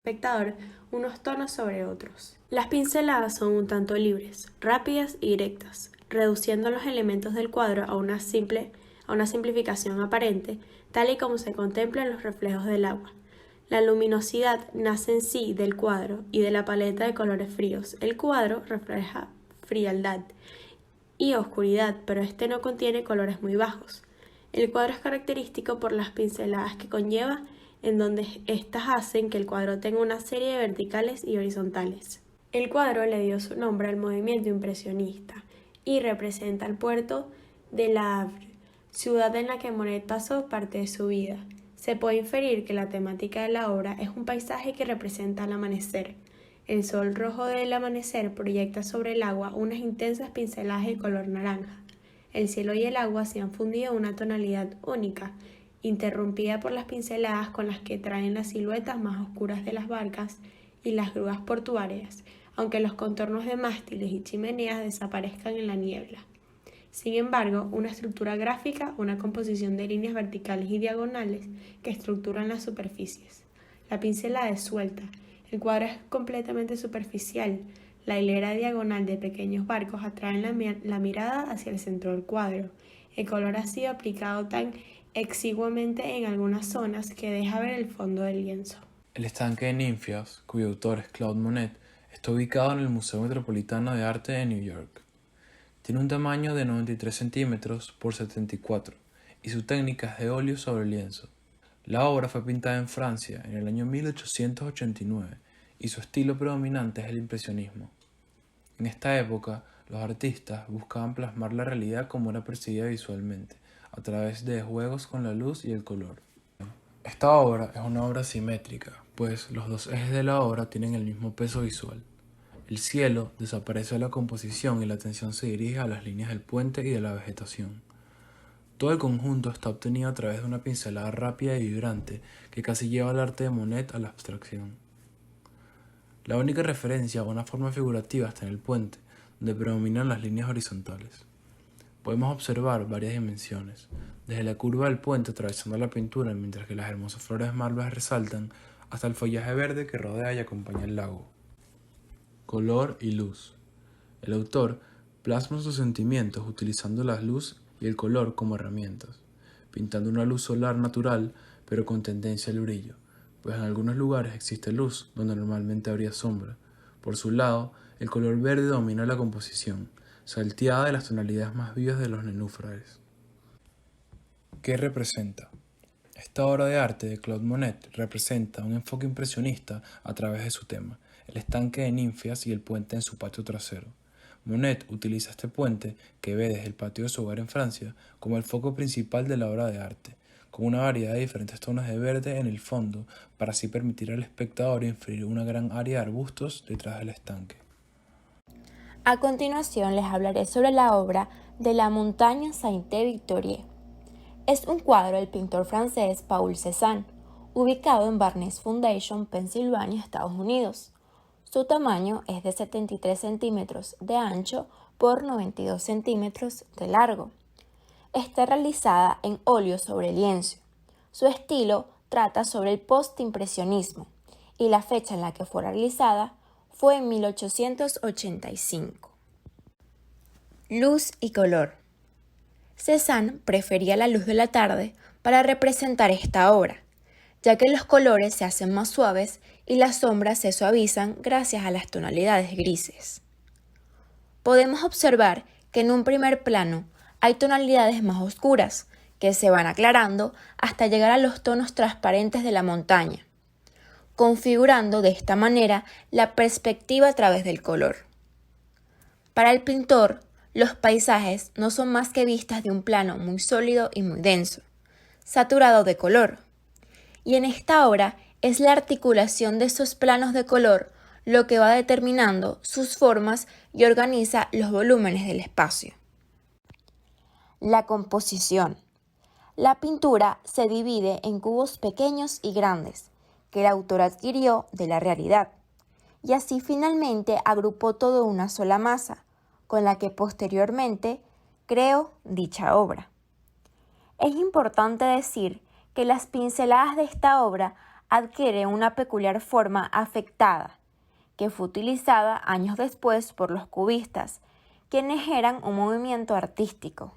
espectador unos tonos sobre otros. Las pinceladas son un tanto libres, rápidas y directas, reduciendo los elementos del cuadro a una simplificación aparente, tal y como se contempla en los reflejos del agua. La luminosidad nace en sí del cuadro y de la paleta de colores fríos. El cuadro refleja frialdad y oscuridad, pero este no contiene colores muy bajos. El cuadro es característico por las pinceladas que conlleva, en donde éstas hacen que el cuadro tenga una serie de verticales y horizontales. El cuadro le dio su nombre al movimiento impresionista y representa el puerto de La Havre, ciudad en la que Monet pasó parte de su vida. Se puede inferir que la temática de la obra es un paisaje que representa el amanecer. El sol rojo del amanecer proyecta sobre el agua unas intensas pinceladas de color naranja. El cielo y el agua se han fundido en una tonalidad única, interrumpida por las pinceladas con las que traen las siluetas más oscuras de las barcas y las grúas portuarias, aunque los contornos de mástiles y chimeneas desaparezcan en la niebla. Sin embargo, una estructura gráfica, una composición de líneas verticales y diagonales que estructuran las superficies. La pincelada es suelta, el cuadro es completamente superficial. La hilera diagonal de pequeños barcos atraen la mirada hacia el centro del cuadro. El color ha sido aplicado tan exiguamente en algunas zonas que deja ver el fondo del lienzo. El estanque de ninfias, cuyo autor es Claude Monet, está ubicado en el Museo Metropolitano de Arte de New York. Tiene un tamaño de 93 centímetros por 74 y su técnica es de óleo sobre lienzo. La obra fue pintada en Francia en el año 1889 y su estilo predominante es el impresionismo. En esta época, los artistas buscaban plasmar la realidad como era percibida visualmente, a través de juegos con la luz y el color. Esta obra es una obra simétrica, pues los dos ejes de la obra tienen el mismo peso visual. El cielo desaparece de la composición y la atención se dirige a las líneas del puente y de la vegetación. Todo el conjunto está obtenido a través de una pincelada rápida y vibrante que casi lleva el arte de Monet a la abstracción. La única referencia a una forma figurativa está en el puente, donde predominan las líneas horizontales. Podemos observar varias dimensiones, desde la curva del puente atravesando la pintura mientras que las hermosas flores malvas resaltan, hasta el follaje verde que rodea y acompaña el lago. Color y luz. El autor plasma sus sentimientos utilizando la luz y el color como herramientas, pintando una luz solar natural pero con tendencia al brillo, pues en algunos lugares existe luz donde normalmente habría sombra. Por su lado, el color verde domina la composición, salteada de las tonalidades más vivas de los nenúfares. ¿Qué representa? Esta obra de arte de Claude Monet representa un enfoque impresionista a través de su tema, el estanque de ninfias y el puente en su patio trasero. Monet utiliza este puente, que ve desde el patio de su hogar en Francia, como el foco principal de la obra de arte, con una variedad de diferentes tonos de verde en el fondo, para así permitir al espectador inferir una gran área de arbustos detrás del estanque. A continuación les hablaré sobre la obra de la Montagne Sainte-Victoire. Es un cuadro del pintor francés Paul Cézanne, ubicado en Barnes Foundation, Pensilvania, Estados Unidos. Su tamaño es de 73 centímetros de ancho por 92 centímetros de largo. Está realizada en óleo sobre lienzo. Su estilo trata sobre el postimpresionismo y la fecha en la que fue realizada fue en 1885. Luz y color. Cézanne prefería la luz de la tarde para representar esta obra, ya que los colores se hacen más suaves y las sombras se suavizan gracias a las tonalidades grises. Podemos observar que en un primer plano hay tonalidades más oscuras que se van aclarando hasta llegar a los tonos transparentes de la montaña, configurando de esta manera la perspectiva a través del color. Para el pintor, los paisajes no son más que vistas de un plano muy sólido y muy denso, saturado de color. Y en esta obra es la articulación de esos planos de color lo que va determinando sus formas y organiza los volúmenes del espacio. La composición. La pintura se divide en cubos pequeños y grandes, que el autor adquirió de la realidad, y así finalmente agrupó todo en una sola masa, con la que posteriormente creó dicha obra. Es importante decir que las pinceladas de esta obra adquiere una peculiar forma afectada, que fue utilizada años después por los cubistas, quienes eran un movimiento artístico.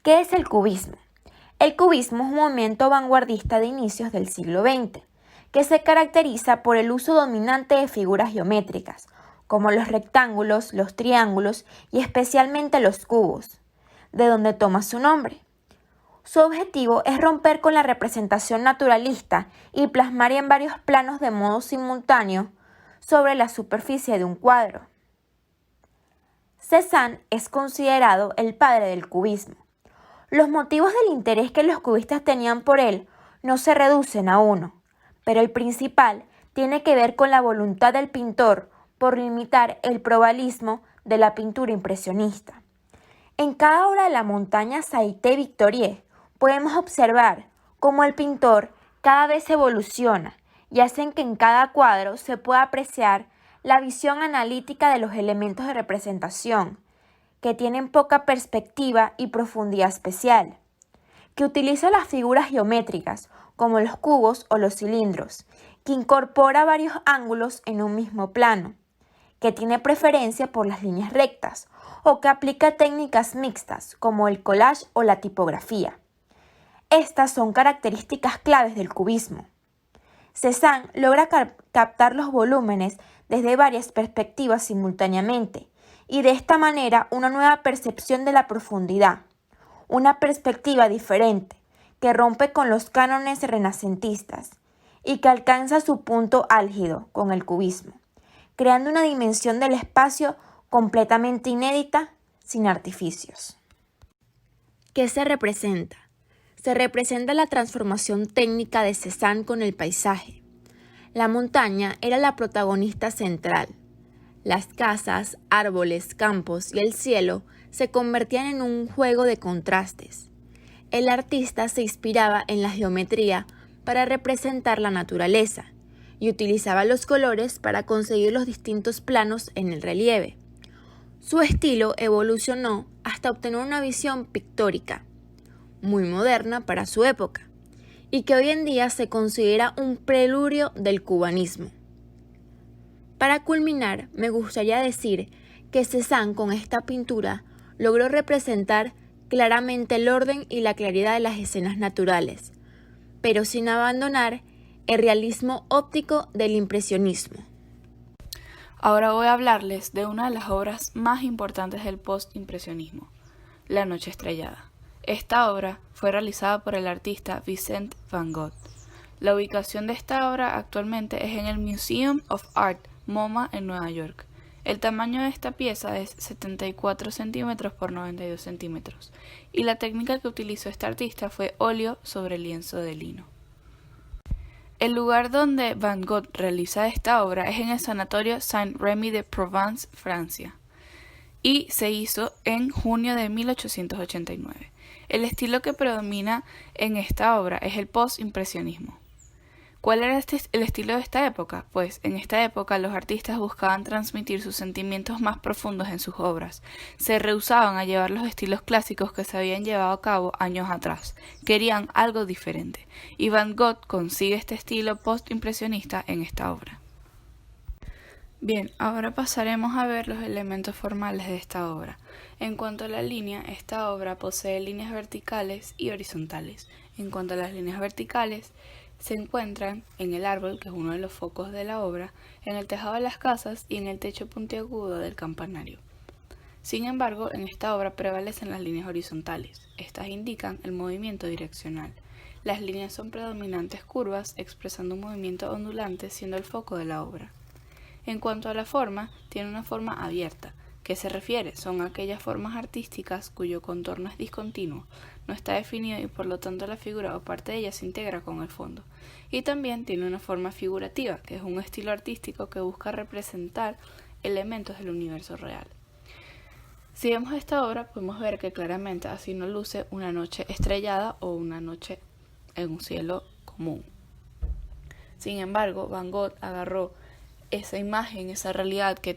¿Qué es el cubismo? El cubismo es un movimiento vanguardista de inicios del siglo XX, que se caracteriza por el uso dominante de figuras geométricas, como los rectángulos, los triángulos y especialmente los cubos, de donde toma su nombre. Su objetivo es romper con la representación naturalista y plasmar en varios planos de modo simultáneo sobre la superficie de un cuadro. Cézanne es considerado el padre del cubismo. Los motivos del interés que los cubistas tenían por él no se reducen a uno, pero el principal tiene que ver con la voluntad del pintor por limitar el probabilismo de la pintura impresionista. En cada obra de la montaña Sainte-Victoire podemos observar cómo el pintor cada vez evoluciona y hacen que en cada cuadro se pueda apreciar la visión analítica de los elementos de representación, que tienen poca perspectiva y profundidad especial, que utiliza las figuras geométricas como los cubos o los cilindros, que incorpora varios ángulos en un mismo plano, que tiene preferencia por las líneas rectas o que aplica técnicas mixtas como el collage o la tipografía. Estas son características claves del cubismo. Cézanne logra captar los volúmenes desde varias perspectivas simultáneamente y de esta manera una nueva percepción de la profundidad, una perspectiva diferente que rompe con los cánones renacentistas y que alcanza su punto álgido con el cubismo, creando una dimensión del espacio completamente inédita, sin artificios. ¿Qué se representa? Se representa la transformación técnica de Cézanne con el paisaje. La montaña era la protagonista central. Las casas, árboles, campos y el cielo se convertían en un juego de contrastes. El artista se inspiraba en la geometría para representar la naturaleza y utilizaba los colores para conseguir los distintos planos en el relieve. Su estilo evolucionó hasta obtener una visión pictórica, muy moderna para su época, y que hoy en día se considera un preludio del cubanismo. Para culminar, me gustaría decir que Cézanne con esta pintura logró representar claramente el orden y la claridad de las escenas naturales, pero sin abandonar el realismo óptico del impresionismo. Ahora voy a hablarles de una de las obras más importantes del postimpresionismo, La Noche Estrellada. Esta obra fue realizada por el artista Vincent van Gogh. La ubicación de esta obra actualmente es en el Museum of Art, MoMA, en Nueva York. El tamaño de esta pieza es 74 centímetros por 92 centímetros y la técnica que utilizó este artista fue óleo sobre lienzo de lino. El lugar donde Van Gogh realiza esta obra es en el Sanatorio Saint-Rémy de Provence, Francia, y se hizo en junio de 1889. El estilo que predomina en esta obra es el postimpresionismo. ¿Cuál era el estilo de esta época? Pues en esta época los artistas buscaban transmitir sus sentimientos más profundos en sus obras. Se rehusaban a llevar los estilos clásicos que se habían llevado a cabo años atrás. Querían algo diferente. Y Van Gogh consigue este estilo postimpresionista en esta obra. Bien, ahora pasaremos a ver los elementos formales de esta obra. En cuanto a la línea, esta obra posee líneas verticales y horizontales. En cuanto a las líneas verticales, se encuentran en el árbol, que es uno de los focos de la obra, en el tejado de las casas y en el techo puntiagudo del campanario. Sin embargo, en esta obra prevalecen las líneas horizontales. Estas indican el movimiento direccional. Las líneas son predominantes curvas, expresando un movimiento ondulante, siendo el foco de la obra. En cuanto a la forma, tiene una forma abierta. ¿Qué se refiere? Son aquellas formas artísticas cuyo contorno es discontinuo, no está definido y por lo tanto la figura o parte de ella se integra con el fondo. Y también tiene una forma figurativa, que es un estilo artístico que busca representar elementos del universo real. Si vemos esta obra, podemos ver que claramente así no luce una noche estrellada o una noche en un cielo común. Sin embargo, Van Gogh agarró esa imagen, esa realidad que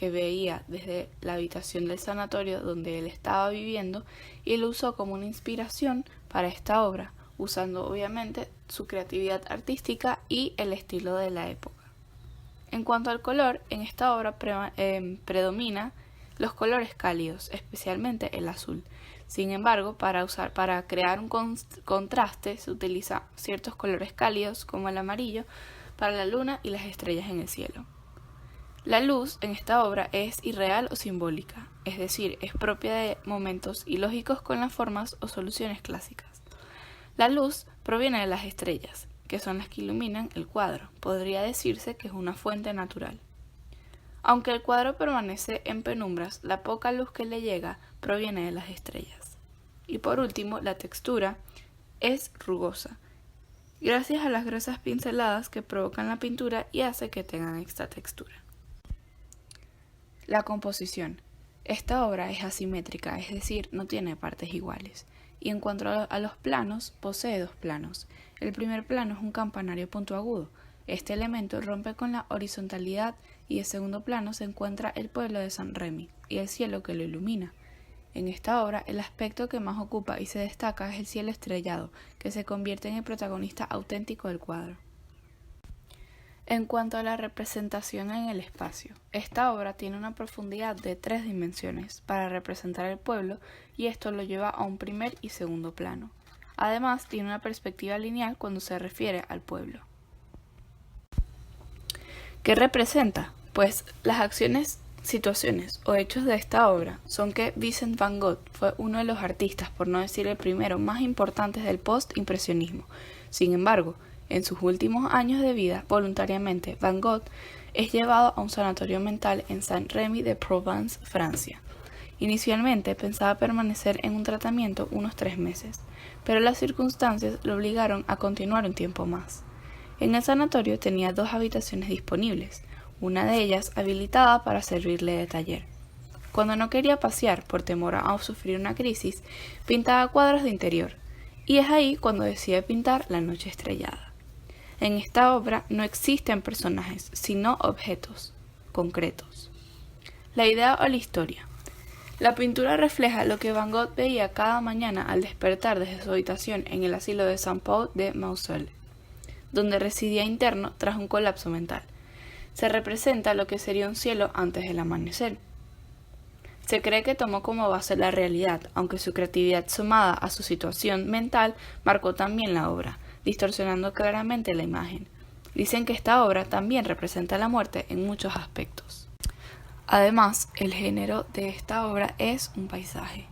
veía desde la habitación del sanatorio donde él estaba viviendo y lo usó como una inspiración para esta obra, usando obviamente su creatividad artística y el estilo de la época. En cuanto al color, en esta obra predomina los colores cálidos, especialmente el azul. Sin embargo, para crear un contraste se utilizan ciertos colores cálidos como el amarillo para la luna y las estrellas en el cielo. La luz en esta obra es irreal o simbólica, es decir, es propia de momentos ilógicos con las formas o soluciones clásicas. La luz proviene de las estrellas, que son las que iluminan el cuadro. Podría decirse que es una fuente natural. Aunque el cuadro permanece en penumbras, la poca luz que le llega proviene de las estrellas. Y por último, la textura es rugosa, gracias a las gruesas pinceladas que provocan la pintura y hace que tengan esta textura. La composición. Esta obra es asimétrica, es decir, no tiene partes iguales. Y en cuanto a los planos, posee dos planos. El primer plano es un campanario puntiagudo. Este elemento rompe con la horizontalidad y en segundo plano se encuentra el pueblo de San Remi y el cielo que lo ilumina. En esta obra, el aspecto que más ocupa y se destaca es el cielo estrellado, que se convierte en el protagonista auténtico del cuadro. En cuanto a la representación en el espacio, esta obra tiene una profundidad de 3 dimensiones para representar el pueblo y esto lo lleva a un primer y segundo plano. Además, tiene una perspectiva lineal cuando se refiere al pueblo. ¿Qué representa? Pues las acciones, situaciones o hechos de esta obra son que Vincent van Gogh fue uno de los artistas, por no decir el primero, más importantes del post-impresionismo. Sin embargo, en sus últimos años de vida, voluntariamente, Van Gogh es llevado a un sanatorio mental en Saint-Rémy de Provence, Francia. Inicialmente pensaba permanecer en un tratamiento unos 3 meses, pero las circunstancias lo obligaron a continuar un tiempo más. En el sanatorio tenía 2 habitaciones disponibles, una de ellas habilitada para servirle de taller. Cuando no quería pasear por temor a sufrir una crisis, pintaba cuadros de interior, y es ahí cuando decide pintar La noche estrellada. En esta obra no existen personajes, sino objetos concretos. La idea o la historia. La pintura refleja lo que Van Gogh veía cada mañana al despertar desde su habitación en el asilo de Saint-Paul de Mausole, donde residía interno tras un colapso mental. Se representa lo que sería un cielo antes del amanecer. Se cree que tomó como base la realidad, aunque su creatividad sumada a su situación mental marcó también la obra, distorsionando claramente la imagen. Dicen que esta obra también representa la muerte en muchos aspectos. Además, el género de esta obra es un paisaje.